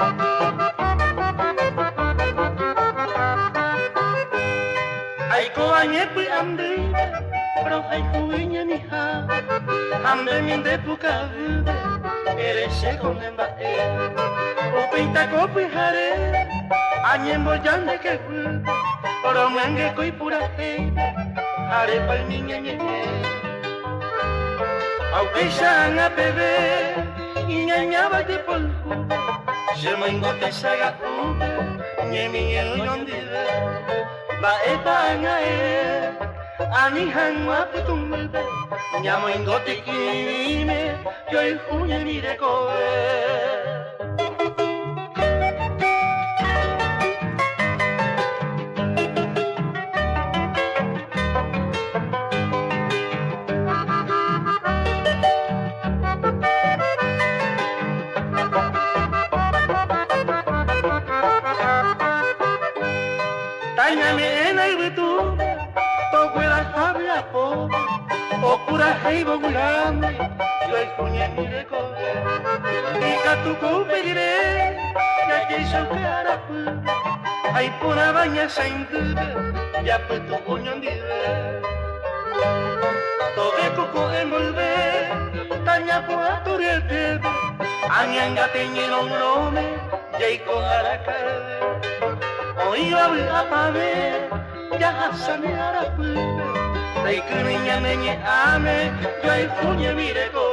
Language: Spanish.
Ai ko anye pu amde pro ai kuinya ni ha amde min de puka ere se con emba o pinta ko pu hare anye mo jande ke pu pro mange koi pura he hare pal niña nye au peisanga bebe inya nyaba de polku je mango te saga nye mi el yondire ba etanga ani hangwa putumbe nyamo ingote kime yo ifunye mire koe Tañame en el betu, tocuela habla po, okura heibo gulame, yo el puñe mire koe. Ika tu kupegire, ya que yo cara pu, ay pura baña saindube, ya putu puño ndive. Toge kuko envolve, taña po aturete, anyanga teñe longlome, ya iko harakare. Hoy voy a paver, ya hasane arapu, dai kuninya menye ame, yo el puñe mire koe.